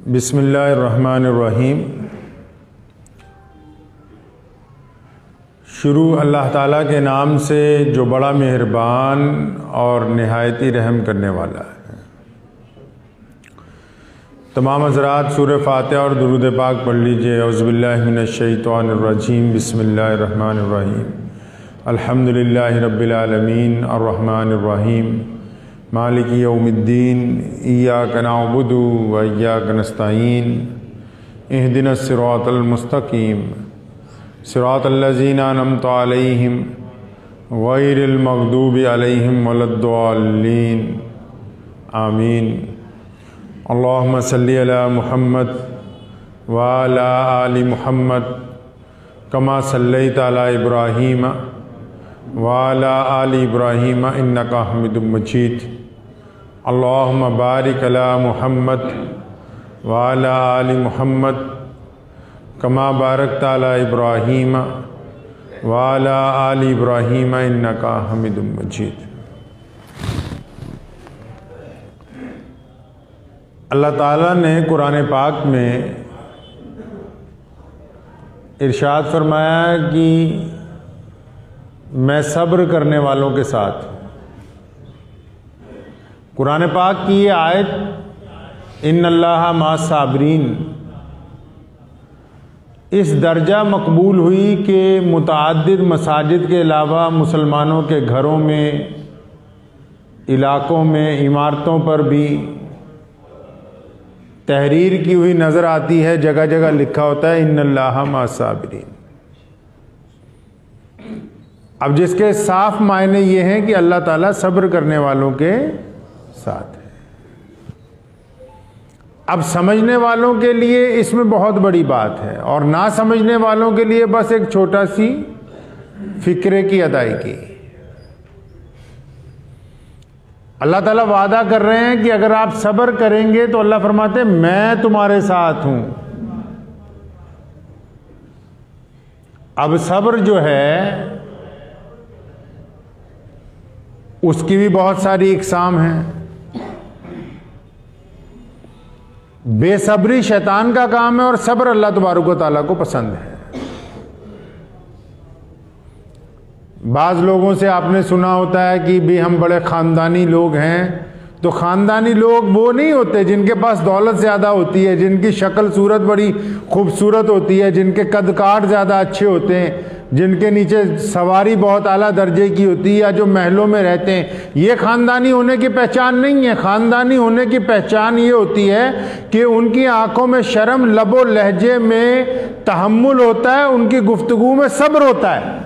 बिस्मिल्लाहिर्रहमानिर्रहीम। शुरू अल्लाह ताला के नाम से जो बड़ा मेहरबान और निहायती रहम करने वाला है। तमाम हज़रात सूरह फातिहा और दुरूद पाक पढ़ लीजिए। औज़ुबिल्लाहि मिनश्शैतानिर्रजीम। बिस्मिल्लाहिर्रहमानिर्रहीम। अल्हम्दुलिल्लाहि रब्बिल आलमीन अर्रहमानिर्रहीम मालिकि यौमिद्दीन इय्याक नअबुदु व इय्याक नस्तईन इहदिनस सिरातल मुस्तकीम सिरातल लज़ीना अनअमत अलैहिम गैरिल मग़दूबि अलैहिम वलद्दाल्लीन आमीन। अल्लाहुम्मा सल्लि अला मुहम्मद व अला आलि मुहम्मद कमा सल्लैता अला इब्राहीम व अला आलि इब्राहीम इन्नका हमीदुम मजीद। अल्लाहुम्मा बारिक अला मुहम्मद व अला आलि मुहम्मद कमा बारकता अला इब्राहीम व अला आलि इब्राहीम इन्नका हमीदुम मजीद। अल्लाह ताला ने कुरान पाक में इरशाद फरमाया कि मैं सब्र करने वालों के साथ। कुरान पाक की ये आयत इन्नल्लाह मा साबरीन इस दर्जा मकबूल हुई कि मुतअद्दिद मसाजिद के अलावा मुसलमानों के घरों में, इलाकों में, इमारतों पर भी तहरीर की हुई नज़र आती है। जगह जगह लिखा होता है इन्नल्लाह मा साबरीन। अब जिसके साफ मायने ये हैं कि अल्लाह ताला सब्र करने वालों के साथ है। अब समझने वालों के लिए इसमें बहुत बड़ी बात है और ना समझने वालों के लिए बस एक छोटा सी फिक्रे की अदायगी। अल्लाह ताला वादा कर रहे हैं कि अगर आप सब्र करेंगे तो अल्लाह फरमाते हैं मैं तुम्हारे साथ हूं। अब सब्र जो है उसकी भी बहुत सारी इकसाम हैं। बेसब्री शैतान का काम है और सब्र अल्लाह तबारक व तआला को पसंद है। बाज़ लोगों से आपने सुना होता है कि भी हम बड़े ख़ानदानी लोग हैं। तो ख़ानदानी लोग वो नहीं होते जिनके पास दौलत ज़्यादा होती है, जिनकी शक्ल सूरत बड़ी खूबसूरत होती है, जिनके कद काठ ज़्यादा अच्छे होते हैं, जिनके नीचे सवारी बहुत आला दर्जे की होती है, या जो महलों में रहते हैं। ये ख़ानदानी होने की पहचान नहीं है। ख़ानदानी होने की पहचान ये होती है कि उनकी आंखों में शर्म, लबो लहजे में तहम्मुल होता है, उनकी गुफ्तगू में सब्र होता है।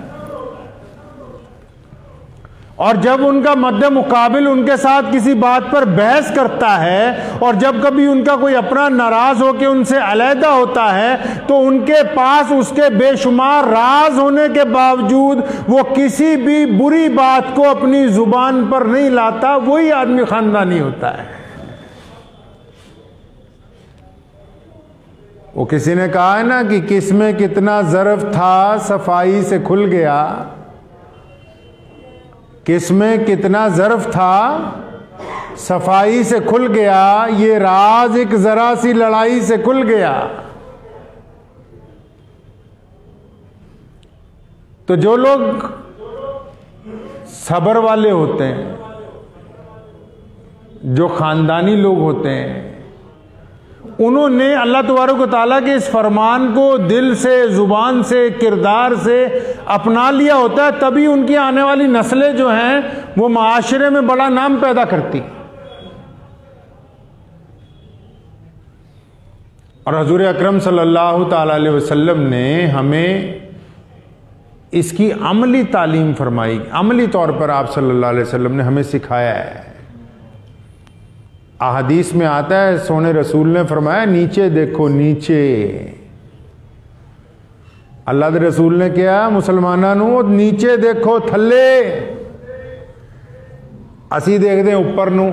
और जब उनका मद्दे मुकाबिल उनके साथ किसी बात पर बहस करता है और जब कभी उनका कोई अपना नाराज होकर उनसे अलहदा होता है तो उनके पास उसके बेशुमार राज होने के बावजूद वो किसी भी बुरी बात को अपनी जुबान पर नहीं लाता। वही आदमी खानदानी होता है। वो किसी ने कहा है ना कि किसमें कितना ज़र्फ था सफाई से खुल गया। किसमें कितना ज़र्फ था सफाई से खुल गया, ये राज एक ज़रा सी लड़ाई से खुल गया। तो जो लोग सब्र वाले होते हैं, जो ख़ानदानी लोग होते हैं, उन्होंने अल्लाह तबारक व तआला के इस फरमान को दिल से, ज़ुबान से, किरदार से अपना लिया होता है। तभी उनकी आने वाली नस्लें जो हैं वो माशरे में बड़ा नाम पैदा करती। और हजूर अकरम सल्लल्लाहु ताला अलैहि वसल्लम ने हमें इसकी अमली तालीम फरमाई। अमली तौर पर आप सल्लल्लाहु अलैहि वसल्लम ने हमें सिखाया है। अहादीस में आता है, सोने रसूल ने फरमाया नीचे देखो नीचे। अल्लाह के रसूल ने क्या मुसलमाना नू नीचे देखो थल्ले। असी देखते हैं उपर नू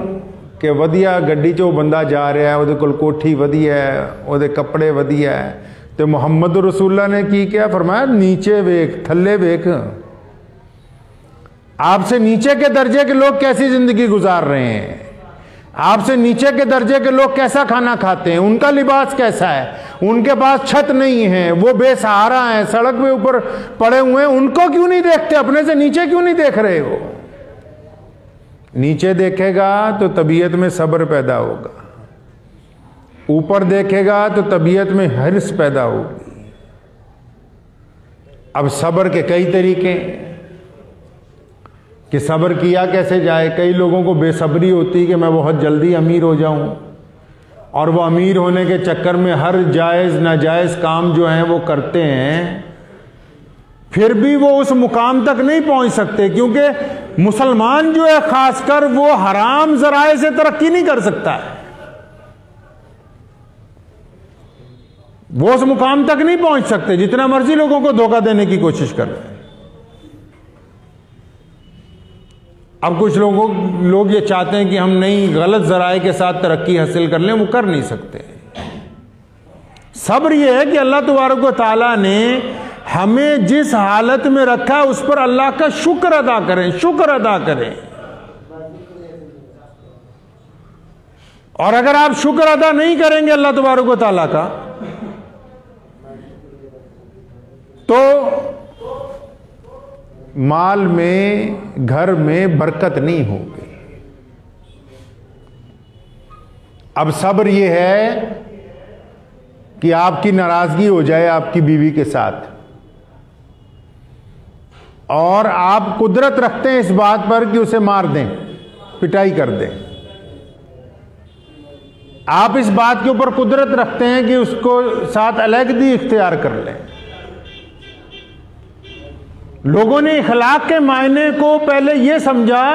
कि वधिया गड्डी चो बंदा जा रहा है, उहदे कोल कोठी वधिया है, उहदे कपड़े वधिया है। तो मुहम्मद रसूलुल्लाह ने की क्या फरमाया नीचे वेख, थल्ले वेख। आपसे नीचे के दर्जे के लोग कैसी जिंदगी गुजार रहे हैं। आपसे नीचे के दर्जे के लोग कैसा खाना खाते हैं, उनका लिबास कैसा है, उनके पास छत नहीं है, वो बेसहारा है, सड़क पे ऊपर पड़े हुए हैं, उनको क्यों नहीं देखते? अपने से नीचे क्यों नहीं देख रहे हो? नीचे देखेगा तो तबीयत में सब्र पैदा होगा, ऊपर देखेगा तो तबीयत में हिर्स पैदा होगी। अब सब्र के कई तरीके कि सब्र किया कैसे जाए। कई लोगों को बेसब्री होती है कि मैं बहुत जल्दी अमीर हो जाऊं, और वो अमीर होने के चक्कर में हर जायज़ नाजायज़ काम जो हैं वो करते हैं, फिर भी वो उस मुकाम तक नहीं पहुंच सकते, क्योंकि मुसलमान जो है खासकर वो हराम जराए से तरक्की नहीं कर सकता है, वो उस मुकाम तक नहीं पहुंच सकते जितना मर्जी लोगों को धोखा देने की कोशिश कर रहे हैं। अब कुछ लोग ये चाहते हैं कि हम नहीं गलत जराए के साथ तरक्की हासिल कर लें, वो कर नहीं सकते। सब्र ये है कि अल्लाह तबारक व तआला ने हमें जिस हालत में रखा है उस पर अल्लाह का शुक्र अदा करें, शुक्र अदा करें। और अगर आप शुक्र अदा नहीं करेंगे अल्लाह तबारक व तआला का, तो माल में, घर में बरकत नहीं होगी। अब सब्र यह है कि आपकी नाराजगी हो जाए आपकी बीवी के साथ, और आप कुदरत रखते हैं इस बात पर कि उसे मार दें, पिटाई कर दें। आप इस बात के ऊपर कुदरत रखते हैं कि उसको साथ अलहदगी इख्तियार कर लें। लोगों ने इखलाक के मायने को पहले यह समझा,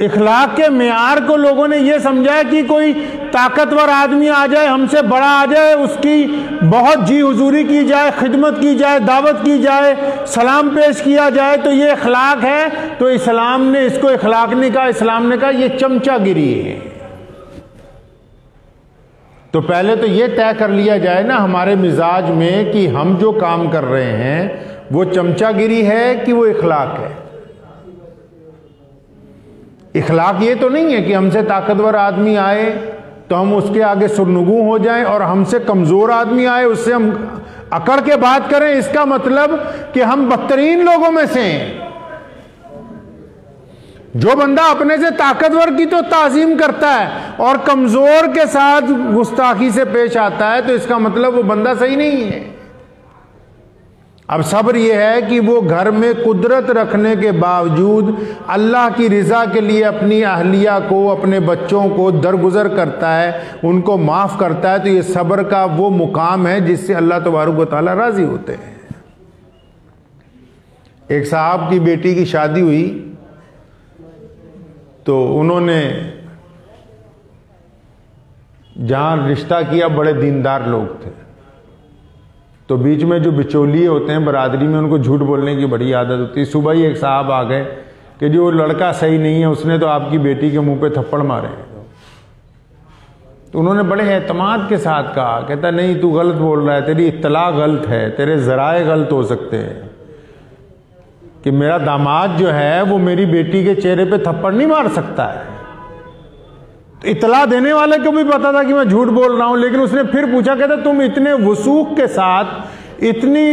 इखलाक के मेयार को लोगों ने यह समझा कि कोई ताकतवर आदमी आ जाए, हमसे बड़ा आ जाए, उसकी बहुत जी हुजूरी की जाए, खिदमत की जाए, दावत की जाए, सलाम पेश किया जाए, तो ये इखलाक है। तो इस्लाम ने इसको इखलाक नहीं कहा, इस्लाम ने कहा यह चमचागिरी है। तो पहले तो ये तय कर लिया जाए ना हमारे मिजाज में कि हम जो काम कर रहे हैं वो चमचागिरी है कि वो इखलाक है। इखलाक ये तो नहीं है कि हमसे ताकतवर आदमी आए तो हम उसके आगे सुरनुगू हो जाएं, और हमसे कमजोर आदमी आए उससे हम अकड़ के बात करें। इसका मतलब कि हम बदतरीन लोगों में से हैं। जो बंदा अपने से ताकतवर की तो ताजीम करता है और कमजोर के साथ गुस्ताखी से पेश आता है, तो इसका मतलब वो बंदा सही नहीं है। अब सब्र यह है कि वो घर में कुदरत रखने के बावजूद अल्लाह की रिजा के लिए अपनी अहलिया को, अपने बच्चों को दरगुजर करता है, उनको माफ करता है। तो ये सब्र का वो मुकाम है जिससे अल्लाह तबारक व तआला राजी होते हैं। एक साहब की बेटी की शादी हुई तो उन्होंने जहां रिश्ता किया बड़े दीनदार लोग थे, तो बीच में जो बिचौलिए होते हैं बरादरी में, उनको झूठ बोलने की बड़ी आदत होती है। सुबह ही एक साहब आ गए कि जो लड़का सही नहीं है, उसने तो आपकी बेटी के मुंह पे थप्पड़ मारे। तो उन्होंने बड़े एतमाद के साथ कहा, कहता नहीं तू गलत बोल रहा है, तेरी इत्तला गलत है, तेरे जराए गलत हो सकते हैं कि मेरा दामाद जो है वो मेरी बेटी के चेहरे पे थप्पड़ नहीं मार सकता है। तो इतला देने वाले को भी पता था कि मैं झूठ बोल रहा हूं, लेकिन उसने फिर पूछा, कहता तुम इतने वसूख के साथ, इतनी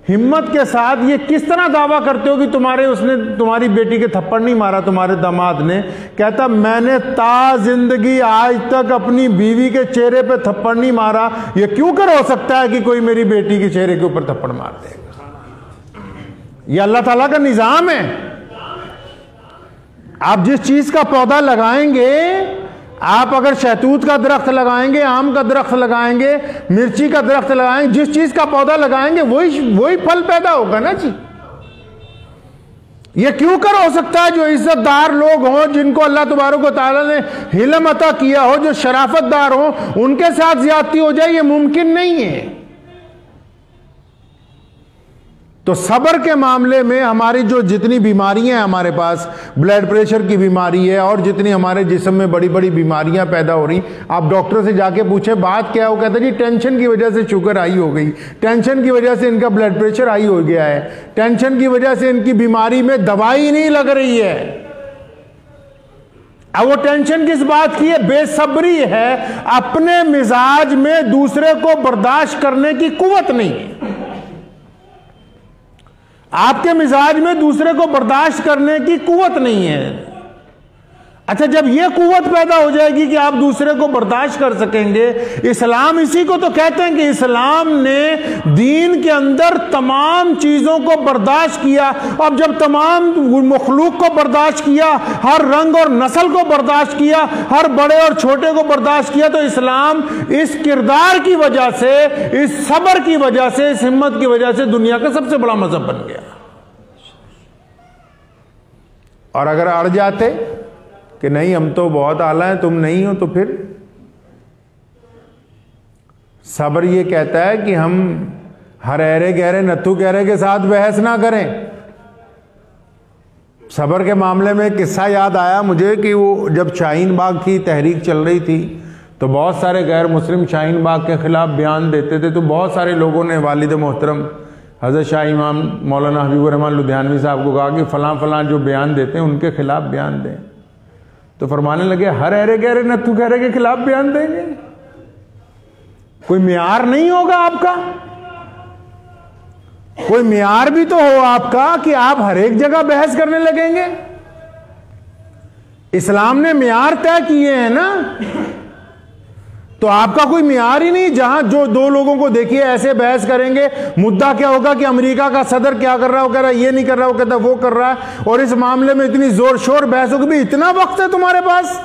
हिम्मत के साथ ये किस तरह दावा करते हो कि उसने तुम्हारी बेटी के थप्पड़ नहीं मारा तुम्हारे दामाद ने? कहता मैंने ता जिंदगी आज तक अपनी बीवी के चेहरे पे थप्पड़ नहीं मारा, ये क्यों कर हो सकता है कि कोई मेरी बेटी के चेहरे के ऊपर थप्पड़ मार देगा? ये अल्लाह ताला का निजाम है। आप जिस चीज का पौधा लगाएंगे, आप अगर शहतूत का दरख्त लगाएंगे, आम का दरख्त लगाएंगे, मिर्ची का दरख्त लगाएंगे, जिस चीज का पौधा लगाएंगे वही फल पैदा होगा ना जी। ये क्यों कर हो सकता है जो इज्जतदार लोग हों, जिनको अल्लाह तबारक व तआला ने हिल्म अता किया हो, जो शराफतदार हों, उनके साथ ज्यादती हो जाए? ये मुमकिन नहीं है। तो सब्र के मामले में हमारी जो जितनी बीमारियां हैं, हमारे पास ब्लड प्रेशर की बीमारी है और जितनी हमारे जिस्म में बड़ी बड़ी बीमारियां पैदा हो रही, आप डॉक्टर से जाके पूछे बात क्या हो, कहता जी टेंशन की वजह से शुगर हाई हो गई, टेंशन की वजह से इनका ब्लड प्रेशर हाई हो गया है, टेंशन की वजह से इनकी बीमारी में दवाई नहीं लग रही है। अब वो टेंशन किस बात की है? बेसब्री है, अपने मिजाज में दूसरे को बर्दाश्त करने की कुव्वत नहीं है। आपके मिजाज में दूसरे को बर्दाश्त करने की कुव्वत नहीं है। अच्छा, जब यह कुव्वत पैदा हो जाएगी कि आप दूसरे को बर्दाश्त कर सकेंगे, इस्लाम इसी को तो कहते हैं कि इस्लाम ने दीन के अंदर तमाम चीजों को बर्दाश्त किया। अब जब तमाम मखलूक को बर्दाश्त किया, हर रंग और नस्ल को बर्दाश्त किया, हर बड़े और छोटे को बर्दाश्त किया, तो इस्लाम इस किरदार की वजह से, इस सब्र की वजह से, इस हिम्मत की वजह से दुनिया का सबसे बड़ा मजहब बन गया। और अगर अड़ जाते कि नहीं हम तो बहुत आला हैं, तुम नहीं हो, तो फिर सब्र ये कहता है कि हम हर ऐरे गहरे नत्थु गहरे के साथ बहस ना करें। सब्र के मामले में एक किस्सा याद आया मुझे कि वो जब शाहीन बाग की तहरीक चल रही थी तो बहुत सारे गैर मुस्लिम शाहीन बाग के खिलाफ बयान देते थे। तो बहुत सारे लोगों ने वालिद मोहतरम हज़रत शाह इमाम मौलाना हबीबुर रहमान लुधियानवी साहब को कहा कि फलां फलां जो बयान देते हैं उनके खिलाफ बयान दें। तो फरमाने लगे हर ऐरे गहरे नत्थु गहरे के खिलाफ बयान देंगे? कोई मियार नहीं होगा आपका? कोई मियार भी तो हो आपका कि आप हर एक जगह बहस करने लगेंगे? इस्लाम ने मियार तय किए हैं ना, तो आपका कोई मियार ही नहीं। जहां जो दो लोगों को देखिए ऐसे बहस करेंगे, मुद्दा क्या होगा कि अमेरिका का सदर क्या कर रहा है, वो कह रहा है ये नहीं कर रहा, वो कहता है वो कर रहा है, और इस मामले में इतनी जोर शोर बहस होगी। भी इतना वक्त है तुम्हारे पास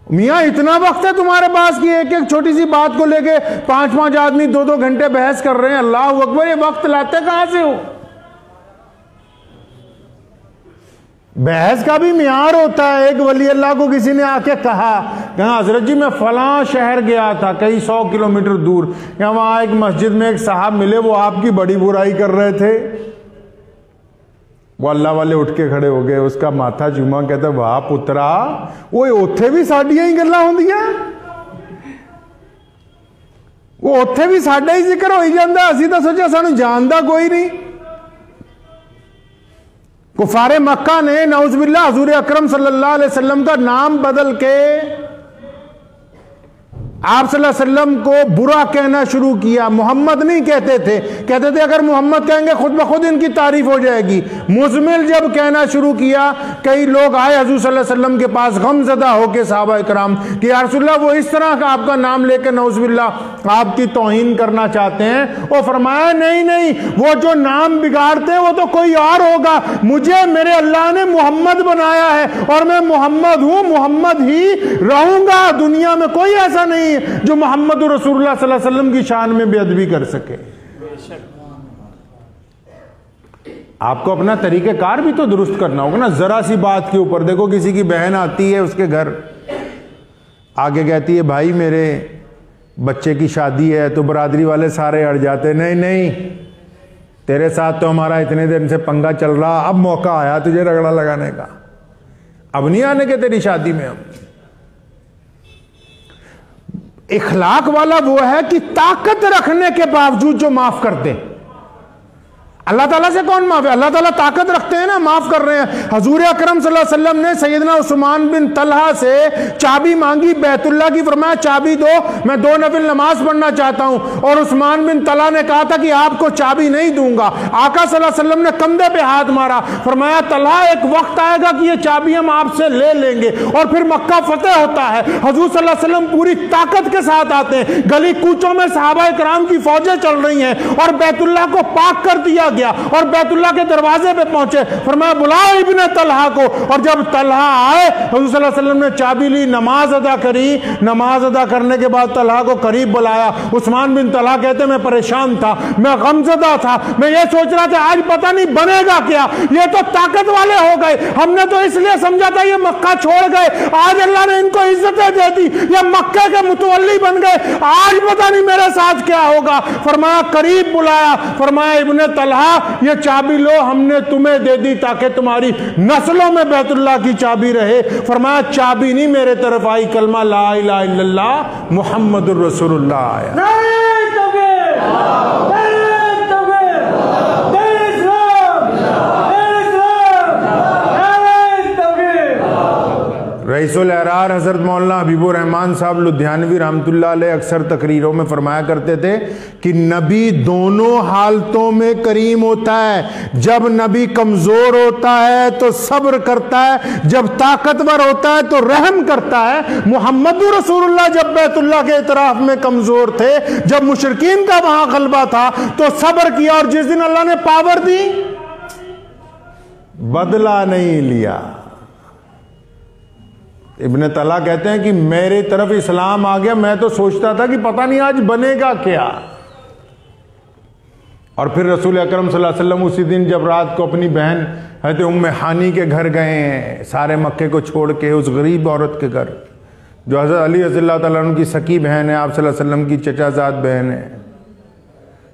मियां, इतना वक्त है तुम्हारे पास कि एक एक छोटी सी बात को लेके 5-5 आदमी 2-2 घंटे बहस कर रहे हैं? अल्लाह अकबर, ये वक्त लाते कहां से हो? बहस का भी मियार होता है। एक वली अल्लाह को किसी ने आके कहा हजरत जी मैं फलां शहर गया था कई 100 किलोमीटर दूर, वहां एक मस्जिद में एक साहब मिले, वो आपकी बड़ी बुराई कर रहे थे। वो अल्लाह वाले उठ के खड़े हो गए, उसका माथा चूमा, कहता वाह पुत्रा, वो उत्थे भी साडियां ही गल्लां होंदियां, वो उत्थे भी साडा ही जिक्र हो जाता, असीं तां सोचा सानू जानदा कोई नहीं। कुफारे मक्का ने नौज़बिल्लाह हुजूर अकरम सल्लल्लाहु अलैहि वसल्लम का नाम बदल के आप सल्लल्लाहु अलैहि वसल्लम को बुरा कहना शुरू किया। मोहम्मद नहीं कहते थे, कहते थे अगर मोहम्मद कहेंगे खुद ब खुद इनकी तारीफ हो जाएगी। मुज़मिल जब कहना शुरू किया, कई लोग आए हुजूर सल्लल्लाहु अलैहि वसल्लम के पास गमज़दा होके सहाबा इकराम कि या रसूलल्लाह वो इस तरह का आपका नाम लेकर नौज़बिल्लाह आपकी तौहीन करना चाहते हैं। वो फरमाया नहीं नहीं, वो जो नाम बिगाड़ते हैं वो तो कोई और होगा, मुझे मेरे अल्लाह ने मोहम्मद बनाया है और मैं मोहम्मद हूं, मोहम्मद ही रहूंगा। दुनिया में कोई ऐसा नहीं जो मोहम्मद रसूलुल्लाह सल्लल्लाहु अलैहि वसल्लम की शान में बेअदबी कर सके। आपको अपना तरीक़ेकार भी तो दुरुस्त करना होगा ना। जरा सी बात के ऊपर देखो, किसी की बहन आती है, उसके घर आगे कहती है भाई मेरे बच्चे की शादी है, तो बरादरी वाले सारे अड़ जाते, नहीं नहीं तेरे साथ तो हमारा इतने दिन से पंगा चल रहा, अब मौका आया तुझे रगड़ा लगाने का, अब नहीं आने के तेरी शादी में। हम इखलाक वाला वो है कि ताकत रखने के बावजूद जो माफ कर दे। अल्लाह ताला से कौन माफ है? अल्लाह ताला ताकत रखते हैं ना, माफ कर रहे हैं। हजूर अकरम सल्लल्लाहु अलैहि वसल्लम ने सैयदना उस्मान बिन तलहा से चाबी मांगी बैतुल्लाह की, फरमाया चाबी दो, मैं 2 नफिल नमाज पढ़ना चाहता हूं। और उस्मान बिन तलहा ने कहा था कि आपको चाबी नहीं दूंगा। आका सल्लल्लाहु अलैहि वसल्लम ने कंधे पे हाथ मारा, फरमाया तलहा एक वक्त आएगा कि ये चाबी हम आपसे ले लेंगे। और फिर मक्का फतेह होता है, हजूर सल्लल्लाहु अलैहि वसल्लम पूरी ताकत के साथ आते हैं, गली कूचों में सहाबा इकराम की फौजें चल रही हैं और बैतुल्लाह को पाक कर दिया गया और बैतुल्लाह के दरवाजे पे पहुंचे, फरमाया बुलाओ इब्ने तलहा को। और जब तलहा आए, हुजूर सल्लल्लाहु अलैहि वसल्लम ने चाबी ली, नमाज अदा करी। नमाज अदा करने के बाद तलहा को करीब बुलाया। उस्मान बिन तलहा कहते मैं परेशान था, मैं गमज़दा था, मैं ये सोच रहा था आज पता नहीं बनेगा क्या, ये तो ताकत वाले हो गए, हमने तो इसलिए समझा था ये मक्का छोड़ गए, आज अल्लाह ने इनको इज्जतें दे दी, ये मक्के के मुतवल्ली बन गए, आज पता नहीं मेरे साथ क्या होगा। फरमाया करीब बुलाया, फरमाया इब्ने तलहा ये चाबी लो, हमने तुम्हें दे दी ताकि तुम्हारी नस्लों में बैतुल्लाह की चाबी रहे। फरमाया चाबी नहीं मेरे तरफ आई, कलमा ला इलाहा इल्लल्लाह मुहम्मदुर रसूलुल्लाह आया। रईसुल अहरार हज़रत मौलाना हबीबुर रहमान साहब लुधियानवी रहमतुल्लाह अलैह अक्सर तकरीरों में फरमाया करते थे कि नबी दोनों हालतों में करीम होता है। जब नबी कमज़ोर होता है तो सब्र करता है, जब ताकतवर होता है तो रहम करता है। मुहम्मद रसूलुल्लाह जब बैतुल्लाह के इतराफ में कमज़ोर थे, जब मुशरिकीन का वहां गलबा था तो सब्र किया, और जिस दिन अल्लाह ने पावर दी बदला नहीं लिया। इब्न तला कहते हैं कि मेरे तरफ इस्लाम आ गया, मैं तो सोचता था कि पता नहीं आज बनेगा क्या। और फिर रसूल अकरम सल्लल्लाहु अलैहि वसल्लम उसी दिन जब रात को अपनी बहन हज़रत उम्मे हानी के घर गए हैं, सारे मक्के को छोड़ के, उस गरीब औरत के घर जो हज़रत अली रज़ियल्लाहु तआला अन्हु की सकी बहन है, आप सल्लल्लाहु अलैहि वसल्लम की चचाजाद बहन है।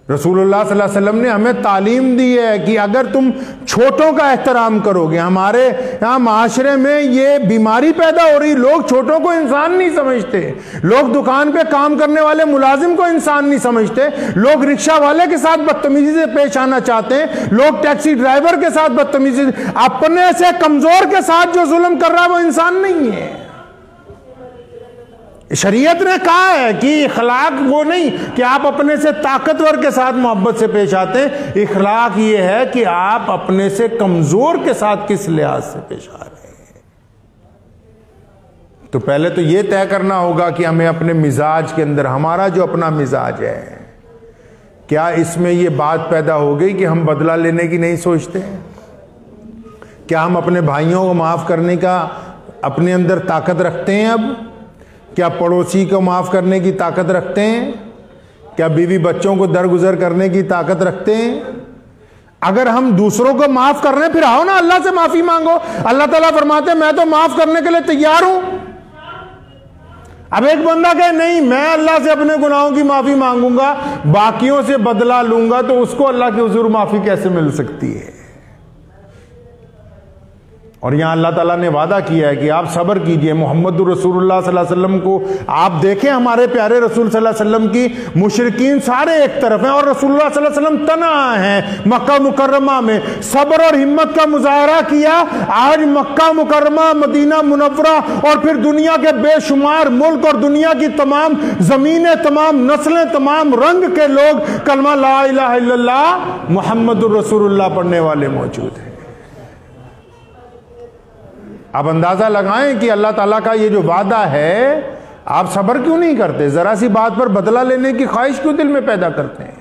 रसूलुल्लाह सल्लल्लाहु अलैहि वसल्लम ने हमें तालीम दी है कि अगर तुम छोटों का एहतराम करोगे, हमारे यहाँ माशरे में ये बीमारी पैदा हो रही, लोग छोटों को इंसान नहीं समझते, लोग दुकान पे काम करने वाले मुलाजिम को इंसान नहीं समझते, लोग रिक्शा वाले के साथ बदतमीजी से पेश आना चाहते हैं, लोग टैक्सी ड्राइवर के साथ बदतमीजी, अपने से कमजोर के साथ जो जुल्म कर रहा है वो इंसान नहीं है। शरीयत ने कहा है कि इखलाक वो नहीं कि आप अपने से ताकतवर के साथ मोहब्बत से पेश आते हैं, इखलाक ये है कि आप अपने से कमजोर के साथ किस लिहाज से पेश आ रहे हैं। तो पहले तो ये तय करना होगा कि हमें अपने मिजाज के अंदर, हमारा जो अपना मिजाज है, क्या इसमें ये बात पैदा हो गई कि हम बदला लेने की नहीं सोचते? क्या हम अपने भाइयों को माफ करने का अपने अंदर ताकत रखते हैं? अब क्या पड़ोसी को माफ करने की ताकत रखते हैं? क्या बीवी बच्चों को दरगुजर करने की ताकत रखते हैं? अगर हम दूसरों को माफ कर रहे हैं, फिर आओ ना अल्लाह से माफी मांगो। अल्लाह ताला फरमाते हैं मैं तो माफ करने के लिए तैयार हूं। अब एक बंदा कहे नहीं मैं अल्लाह से अपने गुनाहों की माफी मांगूंगा, बाकियों से बदला लूंगा, तो उसको अल्लाह के हुजूर माफी कैसे मिल सकती है? और यहां अल्लाह ताला ने वादा किया है कि आप सब्र कीजिए। मोहम्मद रसूलुल्लाह सल्लल्लाहु अलैहि वसल्लम को आप देखें, हमारे प्यारे रसूल सल्लल्लाहु अलैहि वसल्लम की मुशरिकीन सारे एक तरफ हैं और रसूलुल्लाह सल्लल्लाहु अलैहि वसल्लम तना हैं। मक्का मुकर्रमा में सब्र और हिम्मत का मुजाहरा किया। आज मक्का मुकर्रमा, मदीना मुनव्वरा और फिर दुनिया के बेशुमार मुल्क और दुनिया की तमाम जमीनें, तमाम नस्लें, तमाम रंग के लोग कलमा ला इलाहा इल्लल्लाह मुहम्मदुर रसूलुल्लाह पढ़ने वाले मौजूद हैं। आप अंदाजा लगाएं कि अल्लाह ताला का ये जो वादा है, आप सब्र क्यों नहीं करते? जरा सी बात पर बदला लेने की ख्वाहिश क्यों दिल में पैदा करते हैं?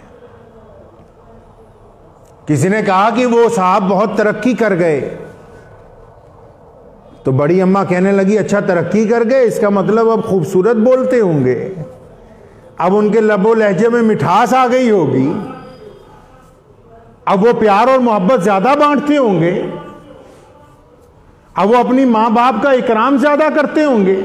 किसी ने कहा कि वो साहब बहुत तरक्की कर गए, तो बड़ी अम्मा कहने लगी अच्छा तरक्की कर गए, इसका मतलब अब खूबसूरत बोलते होंगे, अब उनके लबो लहजे में मिठास आ गई होगी, अब वो प्यार और मोहब्बत ज्यादा बांटते होंगे, अब वो अपनी मां बाप का इकराम ज्यादा करते होंगे,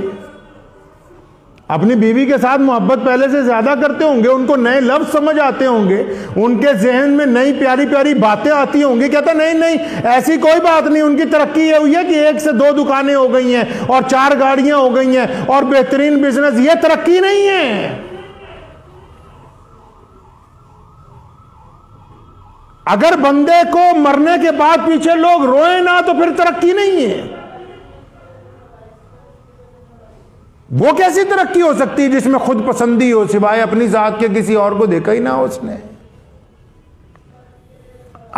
अपनी बीवी के साथ मोहब्बत पहले से ज्यादा करते होंगे, उनको नए लफ्ज समझ आते होंगे, उनके जहन में नई प्यारी प्यारी बातें आती होंगी। कहता नहीं नहीं ऐसी कोई बात नहीं, उनकी तरक्की ये हुई है कि 1 से 2 दुकानें हो गई हैं और 4 गाड़ियां हो गई हैं और बेहतरीन बिजनेस, ये तरक्की नहीं है। अगर बंदे को मरने के बाद पीछे लोग रोए ना तो फिर तरक्की नहीं है। वो कैसी तरक्की हो सकती है जिसमें खुद पसंदी हो, सिवाय अपनी जात के किसी और को देखा ही ना हो उसने।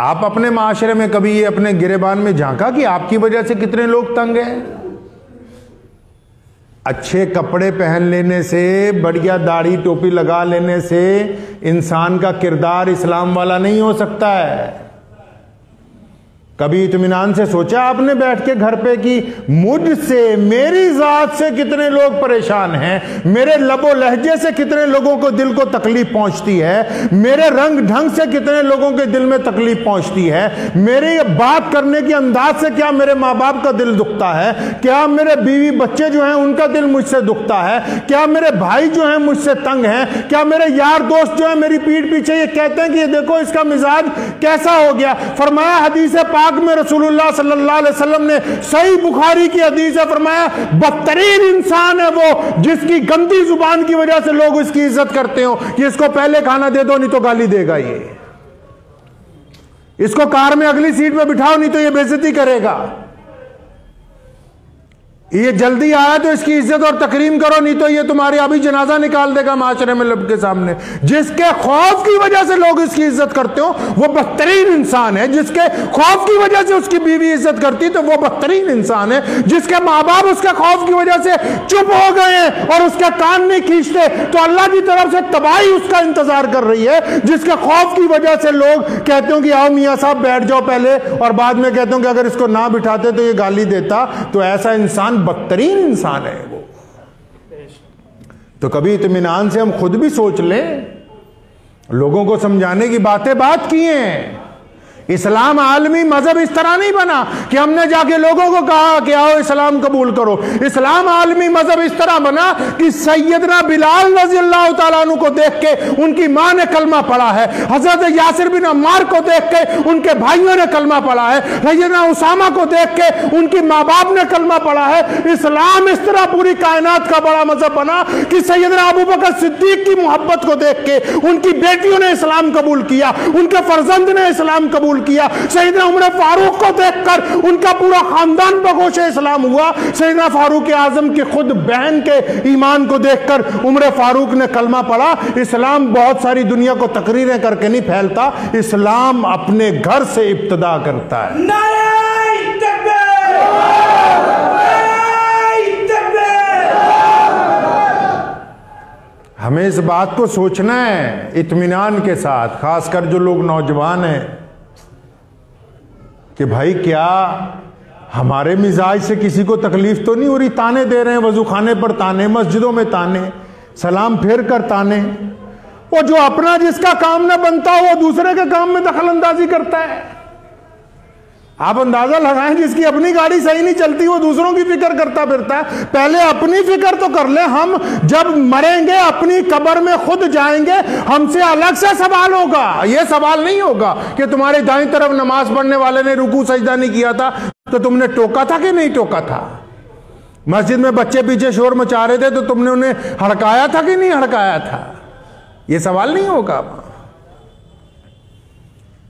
आप अपने माशरे में कभी ये अपने गिरेबान में झांका कि आपकी वजह से कितने लोग तंग हैं? अच्छे कपड़े पहन लेने से, बढ़िया दाढ़ी टोपी लगा लेने से इंसान का किरदार इस्लाम वाला नहीं हो सकता है। कभी इत्मीनान से सोचा आपने बैठ के घर पे कि मुझसे, मेरी जात से कितने लोग परेशान हैं, मेरे लबो लहजे से कितने लोगों को दिल को तकलीफ पहुंचती है, मेरे रंग ढंग से कितने लोगों के दिल में तकलीफ पहुंचती है, मेरे ये बात करने के अंदाज से क्या मेरे माँ बाप का दिल दुखता है, क्या मेरे बीवी बच्चे जो हैं उनका दिल मुझसे दुखता है, क्या मेरे भाई जो हैं मुझसे तंग हैं, क्या मेरे यार दोस्त जो हैं मेरी पीठ पीछे ये कहते हैं कि ये देखो इसका मिजाज कैसा हो गया। फरमाया हदीस में रसूलुल्लाह सल्लल्लाहु अलैहि वसल्लम ने, सही बुखारी की हदीस है, फरमाया बदतरीन इंसान है वो जिसकी गंदी जुबान की वजह से लोग इसकी इज्जत करते हो कि इसको पहले खाना दे दो नहीं तो गाली देगा, ये इसको कार में अगली सीट में बिठाओ नहीं तो ये बेइज्जती करेगा। ये जल्दी आया तो इसकी इज्जत और तकरीम करो, नहीं तो ये तुम्हारे अभी जनाजा निकाल देगा माशरे में लब के सामने। जिसके खौफ की वजह से लोग इसकी इज्जत करते हो वो बदतरीन इंसान है। जिसके खौफ की वजह से उसकी बीवी इज्जत करती तो वो बदतरीन इंसान है। जिसके माँ बाप उसके खौफ की वजह से चुप हो गए हैं और उसके कान नहीं खींचते तो अल्लाह की तरफ से तबाही उसका इंतजार कर रही है। जिसके खौफ की वजह से लोग कहते हो कि आओ मियाँ साहब बैठ जाओ पहले, और बाद में कहते हो कि अगर इसको ना बिठाते तो ये गाली देता, तो ऐसा इंसान बदतरीन इंसान है वो। तो कभी इत्मीनान से हम खुद भी सोच लें, लोगों को समझाने की बात की हैं। इस्लाम आलमी मजहब इस तरह नहीं बना कि हमने जाके लोगों को कहा कि आओ इस्लाम कबूल करो। इस्लाम आलमी मजहब इस तरह बना कि सैयदना बिलाल रज़ी अल्लाह तआला अन्हु को देख के उनकी मां ने कलमा पढ़ा है, हजरत यासिर बिन अम्मार को देख के उनके भाइयों ने कलमा पढ़ा है, सैयदना उसामा को देख के उनकी माँ बाप ने कलमा पढ़ा है। इस्लाम इस तरह पूरी कायनात का बड़ा मजहब बना कि सैयदना अबू बकर सिद्दीक की मोहब्बत को देख के उनकी बेटियों ने इस्लाम कबूल किया, उनके फर्जंद ने इस्लाम कबूल किया। सैयदना उमर फारूक को देखकर उनका पूरा खानदान बगोशे इस्लाम हुआ। सैयदना फारूक आजम की खुद बहन के ईमान को देखकर उमर फारूक ने कलमा पढ़ा। इस्लाम बहुत सारी दुनिया को तकरीरें करके नहीं फैलता, इस्लाम अपने घर से इब्तिदा करता है। हमें इस बात को सोचना है इत्मीनान के साथ, खासकर जो लोग नौजवान हैं, कि भाई क्या हमारे मिजाज से किसी को तकलीफ तो नहीं हो रही। ताने दे रहे हैं, वजू खाने पर ताने, मस्जिदों में ताने, सलाम फेर कर ताने। वो जो अपना जिसका काम ना बनता हो वो दूसरे के काम में दखल अंदाजी करता है। आप अंदाजा लगाएं, जिसकी अपनी गाड़ी सही नहीं चलती वो दूसरों की फिक्र करता फिरता है। पहले अपनी फिक्र तो कर ले। हम जब मरेंगे अपनी कब्र में खुद जाएंगे, हमसे अलग से सवाल होगा। ये सवाल नहीं होगा कि तुम्हारे दाईं तरफ नमाज पढ़ने वाले ने रुकू सजदा नहीं किया था तो तुमने टोका था कि नहीं टोका था। मस्जिद में बच्चे पीछे शोर मचा रहे थे तो तुमने उन्हें हड़काया था कि नहीं हड़काया था। ये सवाल नहीं होगा।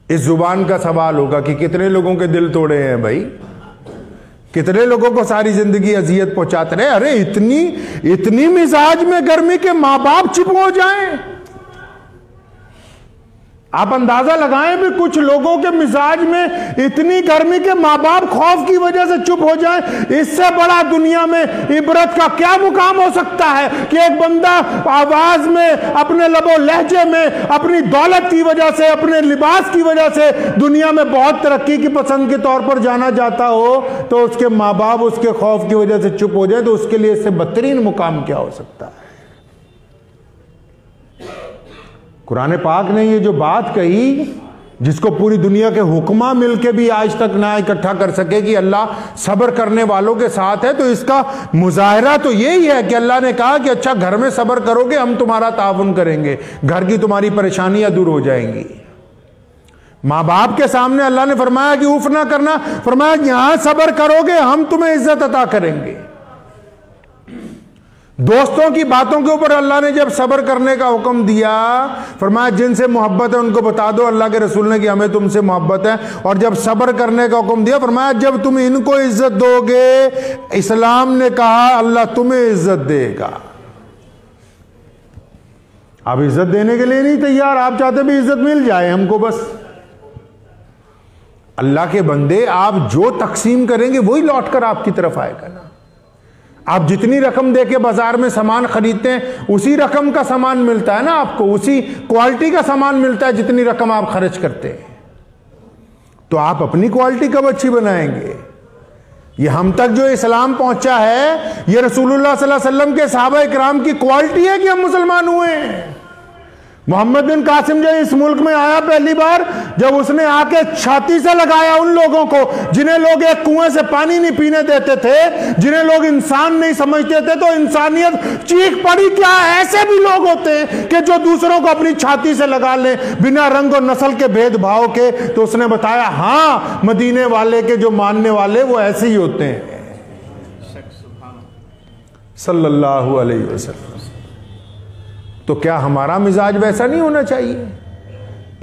इस जुबान का सवाल होगा कि कितने लोगों के दिल तोड़े हैं भाई, कितने लोगों को सारी जिंदगी अजियत पहुंचाते रहे। अरे इतनी मिजाज में गर्मी के मां बाप चुप हो जाएं। आप अंदाजा लगाएं भी कुछ लोगों के मिजाज में इतनी गर्मी के मां बाप खौफ की वजह से चुप हो जाएं। इससे बड़ा दुनिया में इबरत का क्या मुकाम हो सकता है कि एक बंदा आवाज में, अपने लबो लहजे में, अपनी दौलत की वजह से, अपने लिबास की वजह से दुनिया में बहुत तरक्की की पसंद के तौर पर जाना जाता हो, तो उसके माँ बाप उसके खौफ की वजह से चुप हो जाए, तो उसके लिए इससे बदतरीन मुकाम क्या हो सकता है। कुरान पाक ने ये जो बात कही, जिसको पूरी दुनिया के हुक्मा मिलके भी आज तक ना इकट्ठा कर सके कि अल्लाह सब्र करने वालों के साथ है, तो इसका मुजाहरा तो यही है कि अल्लाह ने कहा कि अच्छा घर में सब्र करोगे हम तुम्हारा ताउन करेंगे, घर की तुम्हारी परेशानियां दूर हो जाएंगी। माँ बाप के सामने अल्लाह ने फरमाया कि उफ ना करना, फरमाया यहां सब्र करोगे हम तुम्हें इज्जत अता करेंगे। दोस्तों की बातों के ऊपर अल्लाह ने जब सब्र करने का हुक्म दिया, फरमाया जिनसे मोहब्बत है उनको बता दो अल्लाह के रसूल ने कि हमें तुमसे मोहब्बत है। और जब सब्र करने का हुक्म दिया, फरमाया जब तुम इनको इज्जत दोगे, इस्लाम ने कहा अल्लाह तुम्हें इज्जत देगा। आप इज्जत देने के लिए नहीं तैयार, आप चाहते भी इज्जत मिल जाए हमको बस। अल्लाह के बंदे, आप जो तकसीम करेंगे वही लौट कर आपकी तरफ आएगा ना। आप जितनी रकम देके बाजार में सामान खरीदते हैं उसी रकम का सामान मिलता है ना आपको, उसी क्वालिटी का सामान मिलता है जितनी रकम आप खर्च करते हैं। तो आप अपनी क्वालिटी कब अच्छी बनाएंगे। ये हम तक जो इस्लाम पहुंचा है, ये रसूलुल्लाह सल्लल्लाहु अलैहि वसल्लम के सहाबा इकराम की क्वालिटी है कि हम मुसलमान हुए हैं। मोहम्मद बिन कासिम जब इस मुल्क में आया पहली बार, जब उसने आके छाती से लगाया उन लोगों को जिन्हें लोग एक कुएं से पानी नहीं पीने देते थे, जिन्हें लोग इंसान नहीं समझते थे, तो इंसानियत चीख पड़ी। क्या ऐसे भी लोग होते हैं कि जो दूसरों को अपनी छाती से लगा लें बिना रंग और नस्ल के भेदभाव के। तो उसने बताया हाँ, मदीने वाले के जो मानने वाले वो ऐसे ही होते हैं। सल्लल्लाहु अलैहि वसल्लम। तो क्या हमारा मिजाज वैसा नहीं होना चाहिए।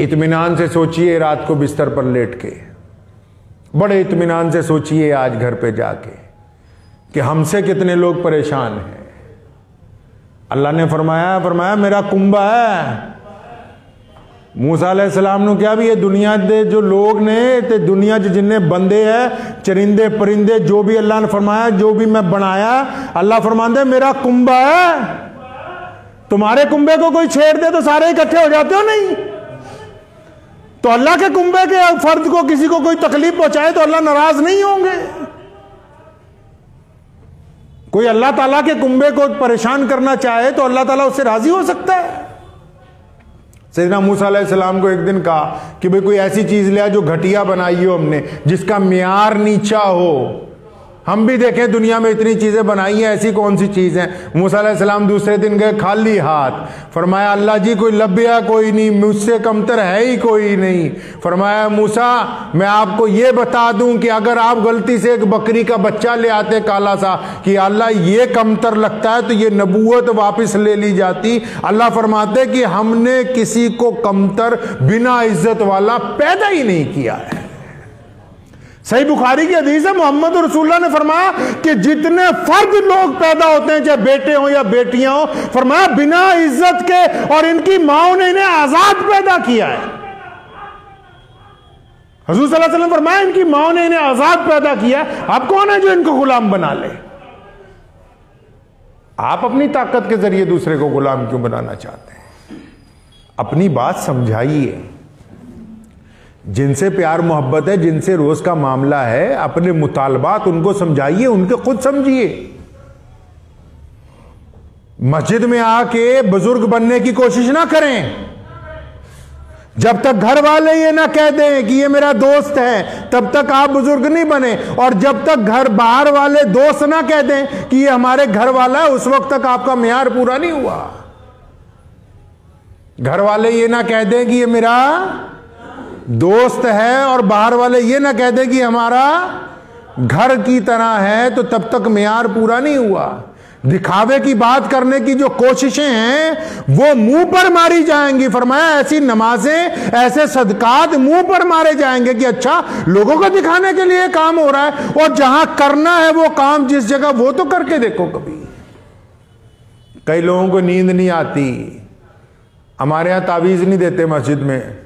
इत्मीनान से सोचिए रात को बिस्तर पर लेट के, बड़े इत्मीनान से सोचिए आज घर पे जाके कि हमसे कितने लोग परेशान हैं। अल्लाह ने फरमाया मेरा कुंबा है। मूसा अलैहिस्सलाम ने क्या भी ये दुनिया दे जो लोग ने ते दुनिया च जिन्ने बंदे है, चरिंदे परिंदे, जो भी अल्लाह ने फरमाया, जो भी मैं बनाया, अल्लाह फरमाते मेरा कुंबा है। तुम्हारे कुंबे को कोई छेड़ दे तो सारे इकट्ठे हो जाते हो नहीं? तो अल्लाह के कुंबे के फर्द को किसी को कोई तकलीफ पहुंचाए तो अल्लाह नाराज नहीं होंगे? कोई अल्लाह ताला के कुंबे को परेशान करना चाहे तो अल्लाह ताला उससे राजी हो सकता है? सैयदना मूसा अलैहिस्सलाम को एक दिन कहा कि भाई कोई ऐसी चीज ले आ जो घटिया बनाई हो हमने, जिसका मियार नीचा हो। हम भी देखें दुनिया में इतनी चीजें बनाई हैं, ऐसी कौन सी चीज है? मूसा अलैहिस्सलाम दूसरे दिन गए खाली हाथ। फरमाया अल्लाह जी कोई लब्या कोई नहीं, मुझसे कमतर है ही कोई नहीं। फरमाया मूसा मैं आपको ये बता दूं कि अगर आप गलती से एक बकरी का बच्चा ले आते काला सा कि अल्लाह ये कमतर लगता है, तो ये नबूवत वापस ले ली जाती। अल्लाह फरमाते कि हमने किसी को कमतर बिना इज्जत वाला पैदा ही नहीं किया है। सही बुखारी की हदीस है, मोहम्मद रसूलुल्लाह ने फरमाया कि जितने फर्द लोग पैदा होते हैं, चाहे बेटे हो या बेटियां हो, फरमाया बिना इज्जत के, और इनकी माओ ने इन्हें आजाद पैदा किया है। हुजूर सल्लल्लाहु अलैहि वसल्लम फरमाया इनकी माओ ने इन्हें आजाद पैदा किया। आप कौन है जो इनको गुलाम बना ले? आप अपनी ताकत के जरिए दूसरे को गुलाम क्यों बनाना चाहते हैं? अपनी बात समझाइए। जिनसे प्यार मोहब्बत है, जिनसे रोज का मामला है, अपने मुतालबात उनको समझाइए, उनके खुद समझिए। मस्जिद में आके बुजुर्ग बनने की कोशिश ना करें। जब तक घर वाले ये ना कह दें कि ये मेरा दोस्त है, तब तक आप बुजुर्ग नहीं बने। और जब तक घर बाहर वाले दोस्त ना कह दें कि ये हमारे घर वाला है, उस वक्त तक आपका मियार पूरा नहीं हुआ। घर वाले ये ना कह दें कि ये मेरा दोस्त है, और बाहर वाले ये ना कह दें कि हमारा घर की तरह है, तो तब तक मियार पूरा नहीं हुआ। दिखावे की बात करने की जो कोशिशें हैं वो मुंह पर मारी जाएंगी। फरमाया ऐसी नमाजें, ऐसे सदकात मुंह पर मारे जाएंगे कि अच्छा लोगों को दिखाने के लिए काम हो रहा है, और जहां करना है वो काम जिस जगह, वो तो करके देखो कभी। कई लोगों को नींद नहीं आती। हमारे यहां तावीज नहीं देते मस्जिद में।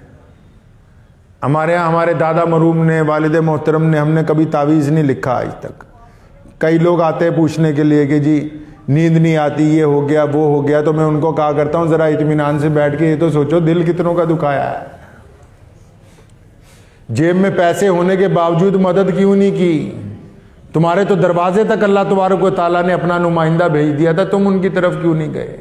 हमारे यहाँ हमारे दादा मरूम ने, वालिद मोहतरम ने, हमने कभी तावीज़ नहीं लिखा आज तक। कई लोग आते हैं पूछने के लिए कि जी नींद नहीं आती, ये हो गया वो हो गया। तो मैं उनको कहा करता हूँ ज़रा इत्मीनान से बैठ के ये तो सोचो दिल कितनों का दुखाया है। जेब में पैसे होने के बावजूद मदद क्यों नहीं की? तुम्हारे तो दरवाजे तक अल्लाह तबारक व तआला ने अपना नुमाइंदा भेज दिया था, तुम उनकी तरफ क्यों नहीं गए?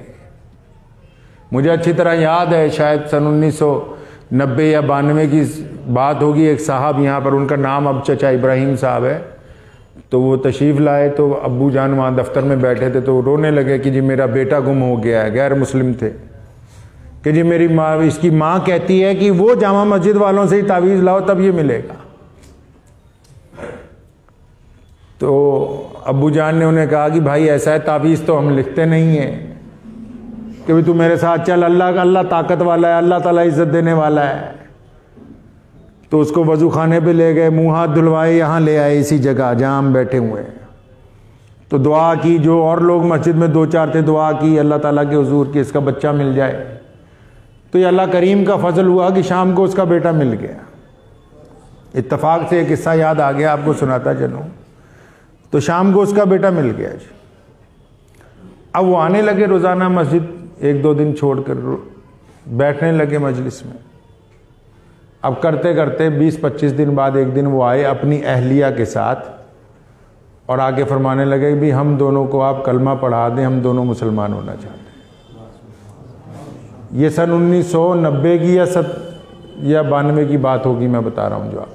मुझे अच्छी तरह याद है, शायद सन 1990 या 92 की बात होगी। एक साहब यहाँ पर, उनका नाम अब चचा इब्राहिम साहब है, तो वो तशरीफ़ लाए। तो अब्बू जान वहाँ दफ्तर में बैठे थे, तो रोने लगे कि जी मेरा बेटा गुम हो गया है। गैर मुस्लिम थे कि जी मेरी माँ, इसकी माँ कहती है कि वो जामा मस्जिद वालों से ही तावीज़ लाओ तब ये मिलेगा। तो अब्बू जान ने उन्हें कहा कि भाई ऐसा है, तावीज़ तो हम लिखते नहीं हैं कि भाई तू मेरे साथ चल, अल्लाह ताकत वाला है, अल्लाह ताला इज्जत देने वाला है। तो उसको वजू खाने पे ले गए, मुंह हाथ धुलवाए, यहाँ ले आए इसी जगह जहाँ हम बैठे हुए हैं। तो दुआ की, जो और लोग मस्जिद में 2-4 थे, दुआ की अल्लाह ताला के हुजूर कि इसका बच्चा मिल जाए। तो ये अल्लाह करीम का फजल हुआ कि शाम को उसका बेटा मिल गया। इत्तफाक से एक किस्सा याद आ गया, आपको सुनाता चलूँ। तो शाम को उसका बेटा मिल गया जी। अब वो आने लगे रोज़ाना मस्जिद, 1-2 दिन छोड़कर बैठने लगे मजलिस में। अब करते करते 20-25 दिन बाद एक दिन वो आए अपनी अहलिया के साथ, और आगे फरमाने लगे भी हम दोनों को आप कलमा पढ़ा दें, हम दोनों मुसलमान होना चाहते हैं। ये सन 1990 की या 92 की बात होगी, मैं बता रहा हूँ जो आपको।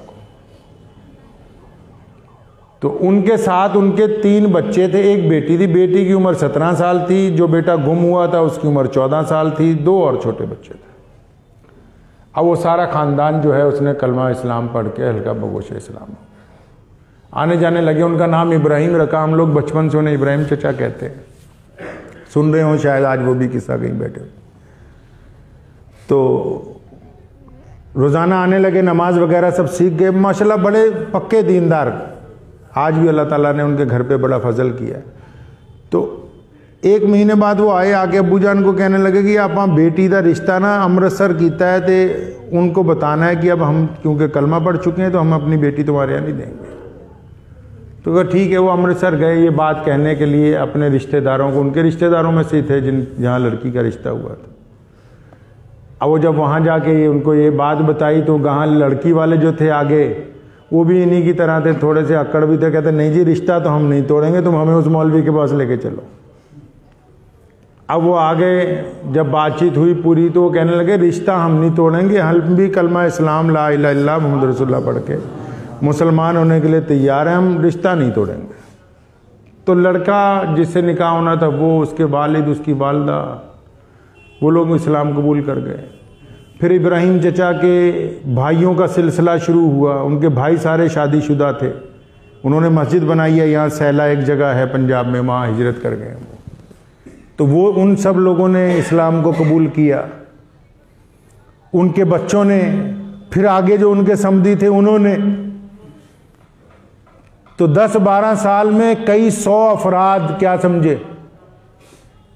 तो उनके साथ उनके 3 बच्चे थे, एक बेटी थी, बेटी की उम्र 17 साल थी, जो बेटा गुम हुआ था उसकी उम्र 14 साल थी, 2 और छोटे बच्चे थे। अब वो सारा ख़ानदान जो है उसने कलमा इस्लाम पढ़ के हल्का बगोश इस्लाम आने जाने लगे। उनका नाम इब्राहिम रखा, हम लोग बचपन से उन्हें इब्राहिम चचा कहते हैं। सुन रहे हो शायद आज वो भी किस्सा कहीं बैठे। तो रोज़ाना आने लगे, नमाज वगैरह सब सीख गए माशाल्लाह, बड़े पक्के दीनदार आज भी अल्लाह ताला ने उनके घर पे बड़ा फजल किया है। तो 1 महीने बाद वो आए, आके अब्बू जान को कहने लगे कि आप बेटी का रिश्ता ना अमृतसर किया है, तो उनको बताना है कि अब हम क्योंकि कलमा पढ़ चुके हैं तो हम अपनी बेटी तुम्हारे यहाँ नहीं देंगे। तो कहा ठीक है। वो अमृतसर गए ये बात कहने के लिए अपने रिश्तेदारों को, उनके रिश्तेदारों में से ही थे जहाँ लड़की का रिश्ता हुआ था। अब वो जब वहाँ जाके उनको ये बात बताई तो वहाँ लड़की वाले जो थे आगे वो भी इन्हीं की तरह थे, थोड़े से अक्कड़ भी थे, कहते नहीं जी रिश्ता तो हम नहीं तोड़ेंगे, तुम हमें उस मौलवी के पास लेके चलो। अब वो आगे जब बातचीत हुई पूरी तो वो कहने लगे रिश्ता हम नहीं तोड़ेंगे, हम भी कलमा इस्लाम ला इलाहा इल्लल्लाह मुहम्मद रसूलुल्लाह पढ़ के मुसलमान होने के लिए तैयार हैं, हम रिश्ता नहीं तोड़ेंगे। तो लड़का जिससे निकाह होना था वो, उसके वालिद, उसकी वालदा, वो लोग इस्लाम कबूल कर गए। फिर इब्राहिम चचा के भाइयों का सिलसिला शुरू हुआ। उनके भाई सारे शादीशुदा थे, उन्होंने मस्जिद बनाई है यहाँ सैला एक जगह है पंजाब में, वहाँ हिजरत कर गए वो। तो वो उन सब लोगों ने इस्लाम को कबूल किया। उनके बच्चों ने, फिर आगे जो उनके समधी थे उन्होंने, तो 10-12 साल में कई 100 अफराद, क्या समझे,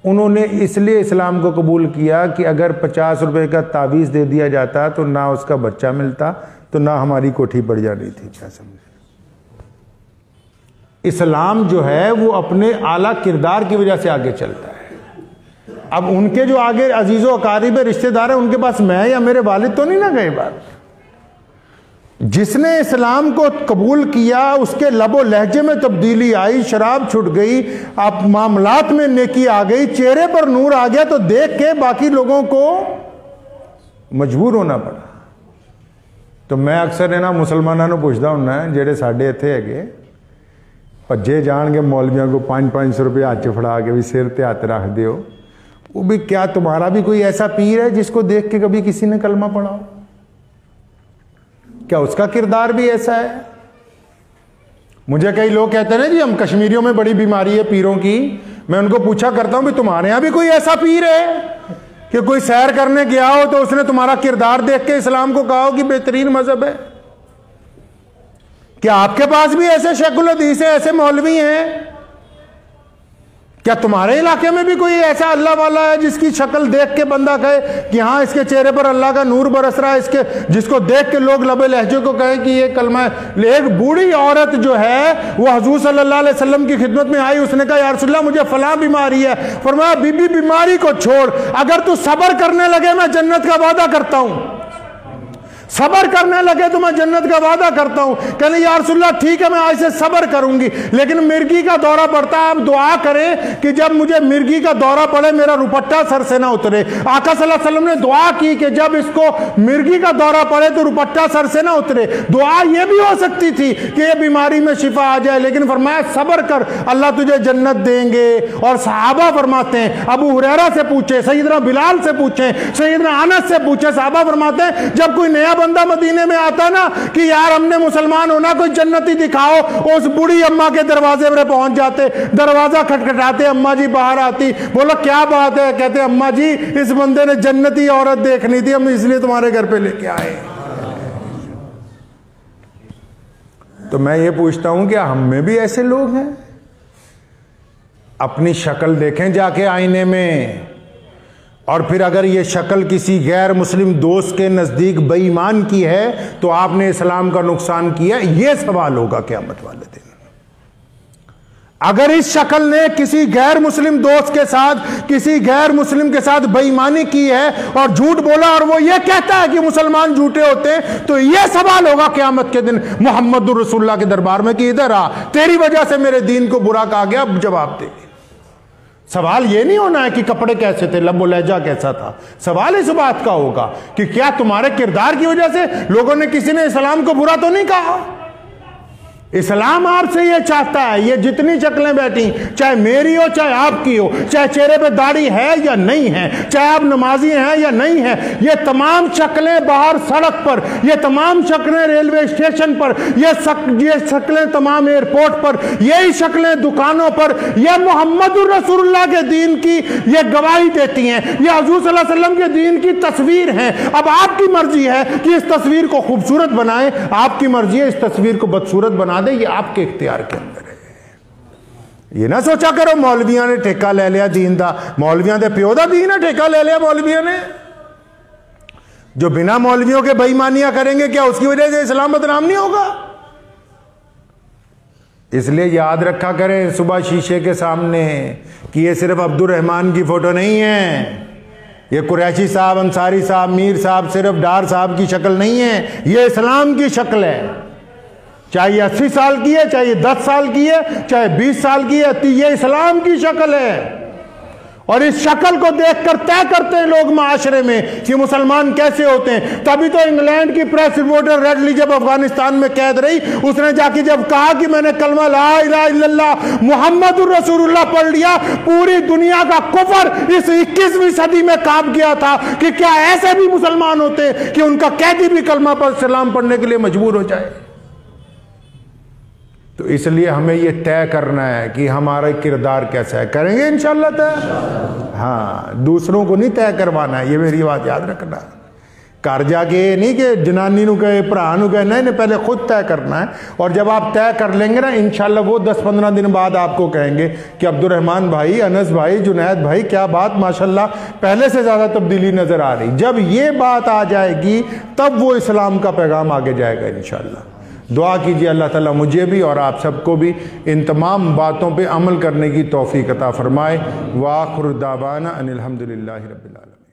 उन्होंने इसलिए इस्लाम को कबूल किया कि अगर 50 रुपए का तावीज़ दे दिया जाता तो ना उसका बच्चा मिलता, तो ना हमारी कोठी बढ़ जानी थी। क्या समझे, इस्लाम जो है वो अपने आला किरदार की वजह से आगे चलता है। अब उनके जो आगे अजीज़ो अकारीब रिश्तेदार हैं उनके पास मैं या मेरे वालिद तो नहीं ना गए। बात जिसने इस्लाम को कबूल किया उसके लबो लहजे में तब्दीली आई, शराब छूट गई, आप मामलात में नेकी आ गई, चेहरे पर नूर आ गया, तो देख के बाकी लोगों को मजबूर होना पड़ा। तो मैं अक्सर ना मुसलमानों को पूछता हूं ना, जेड़े साडे इत्थे हैगे भज्जे जाणगे मौलवियों को 500-500 रुपये हाथ च फड़ा के भी सिर ते हाथ रख दियो, वो भी क्या तुम्हारा भी कोई ऐसा पीर है जिसको देख के कभी किसी ने कलमा पढ़ा हो? क्या उसका किरदार भी ऐसा है? मुझे कई लोग कहते हैं जी हम कश्मीरियों में बड़ी बीमारी है पीरों की। मैं उनको पूछा करता हूं भी तुम्हारे यहां भी कोई ऐसा पीर है कि कोई सैर करने गया हो तो उसने तुम्हारा किरदार देख के इस्लाम को कहा हो कि बेहतरीन मजहब है? क्या आपके पास भी ऐसे शेखुल हदीस हैं, ऐसे मौलवी हैं? क्या तुम्हारे इलाके में भी कोई ऐसा अल्लाह वाला है जिसकी शक्ल देख के बंदा कहे कि हाँ इसके चेहरे पर अल्लाह का नूर बरस रहा है, इसके जिसको देख के लोग लबे लहजे को कहे कि ये कलमा है? एक बूढ़ी औरत जो है वो हुजूर सल्लल्लाहु अलैहि वसल्लम की खिदमत में आई, उसने कहा या रसूलल्लाह मुझे फलां बीमारी है। फरमाया बीबी बीमारी को छोड़, अगर तू सब्र करने लगे मैं जन्नत का वादा करता हूं, सबर करने लगे तो मैं जन्नत का वादा करता हूं। कहने या रसूलल्लाह ठीक है मैं आज से सबर करूंगी, लेकिन मिर्गी का दौरा पड़ता है, आप दुआ करें कि जब मुझे मिर्गी का दौरा पड़े मेरा रुपट्टा सर से ना उतरे। आका सल्लल्लाहु अलैहि वसल्लम ने दुआ की कि जब इसको मिर्गी का दौरा पड़े तो रुपट्टा सर से ना उतरे। दुआ यह भी हो सकती थी कि यह बीमारी में शिफा आ जाए, लेकिन फरमाया सबर कर अल्लाह तुझे जन्नत देंगे। और सहाबा फरमाते हैं, अबू हुरैरा से पूछे, सैयदना बिलाल से पूछे, सैयदना अनस से पूछे, सहाबा फरमाते हैं जब कोई नया बंदा मदीने में आता ना कि यार हमने मुसलमान होना, कोई जन्नती दिखाओ, उस बूढ़ी अम्मा के दरवाजे पर पहुंच जाते, दरवाजा खटखटाते, अम्मा जी बाहर आती, बोलो क्या बात है? कहते अम्मा जी इस बंदे ने जन्नती औरत देखनी थी, हम इसलिए तुम्हारे घर पे लेके आए। तो मैं ये पूछता हूं क्या हम में भी ऐसे लोग हैं? अपनी शक्ल देखें जाके आईने में, और फिर अगर ये शक्ल किसी गैर मुस्लिम दोस्त के नजदीक बेईमान की है तो आपने इस्लाम का नुकसान किया, यह सवाल होगा क़यामत वाले दिन। अगर इस शक्ल ने किसी गैर मुस्लिम दोस्त के साथ, किसी गैर मुस्लिम के साथ बेईमानी की है और झूठ बोला और वो ये कहता है कि मुसलमान झूठे होते हैं, तो यह सवाल होगा क़यामत के दिन मुहम्मदुर रसूलुल्लाह के दरबार में कि इधर आ, तेरी वजह से मेरे दीन को बुरा कहा गया, जवाब दे। सवाल ये नहीं होना है कि कपड़े कैसे थे, लबो लहजा कैसा था। सवाल इस बात का होगा कि क्या तुम्हारे किरदार की वजह से लोगों ने, किसी ने इस्लाम को बुरा तो नहीं कहा? इस्लाम आपसे ये चाहता है, ये जितनी शक्लें बैठी, चाहे मेरी हो चाहे आपकी हो, चाहे चेहरे पे दाढ़ी है या नहीं है, चाहे आप नमाजी हैं या नहीं है, ये तमाम शक्लें बाहर सड़क पर, ये तमाम शक्लें रेलवे स्टेशन पर, ये शक्लें तमाम एयरपोर्ट पर, यही शक्लें दुकानों पर, ये मोहम्मदुर रसूलुल्लाह के दीन की ये गवाही देती हैं, ये हुजूर सल्लल्लाहु अलैहि वसल्लम के दीन की तस्वीर है। अब आपकी मर्जी है कि इस तस्वीर को खूबसूरत बनाएं, आपकी मर्जी है इस तस्वीर को बदसूरत बना दे, ये आपके इख्तियार के अंदर है। ये ना सोचा करो मौलवियों ने ठेका ले लिया दीन दा, मौलवियों के प्यो दा दीन है ठेका ले लिया मौलवियों ने। जो बिना मौलवियों के बेईमानियां करेंगे, क्या उसकी वजह से इस्लाम बदनाम नहीं होगा? इसलिए याद रखा करें सुबह शीशे के सामने कि ये सिर्फ अब्दुल रहमान की फोटो नहीं है, ये कुरैशी साहब, अंसारी साहब, मीर साहब, सिर्फ डार साहब की शक्ल नहीं है, ये इस्लाम की शक्ल है। चाहे 80 साल की है, चाहे 10 साल की है, चाहे 20 साल की है, तो ये इस्लाम की शक्ल है। और इस शक्ल को देखकर तय करते हैं लोग माशरे में कि मुसलमान कैसे होते हैं। तभी तो इंग्लैंड की प्रेस रिपोर्टर रेडली जब अफगानिस्तान में कैद रही, उसने जाके जब कहा कि मैंने कलमा ला इलाहा इल्लल्लाह मुहम्मदुर रसूलुल्लाह पढ़ लिया, पूरी दुनिया का कुफर इस 21वीं सदी में कांप गया था कि क्या ऐसे भी मुसलमान होते हैं कि उनका कैदी भी कलमा पर सलाम पढ़ने के लिए मजबूर हो जाए। तो इसलिए हमें यह तय करना है कि हमारा किरदार कैसा है। करेंगे इंशाअल्लाह तय। हाँ, दूसरों को नहीं तय करवाना है, ये मेरी बात याद रखना। घर जाके नहीं कि जनानी नू कहे, भरा नू कहे, नहीं, पहले खुद तय करना है। और जब आप तय कर लेंगे ना, इंशाअल्लाह वो 10-15 दिन बाद आपको कहेंगे कि अब्दुल रहमान भाई, अनस भाई, जुनैद भाई, क्या बात माशाल्लाह, पहले से ज़्यादा तब्दीली नज़र आ रही। जब ये बात आ जाएगी तब वो इस्लाम का पैगाम आगे जाएगा इंशाअल्लाह। दुआ कीजिए अल्लाह ताला मुझे भी और आप सबको भी इन तमाम बातों पे अमल करने की तौफीक अता फरमाए। व आखिर दावाना अनिल हम्दुलिल्लाहि रब्बिल आलमीन।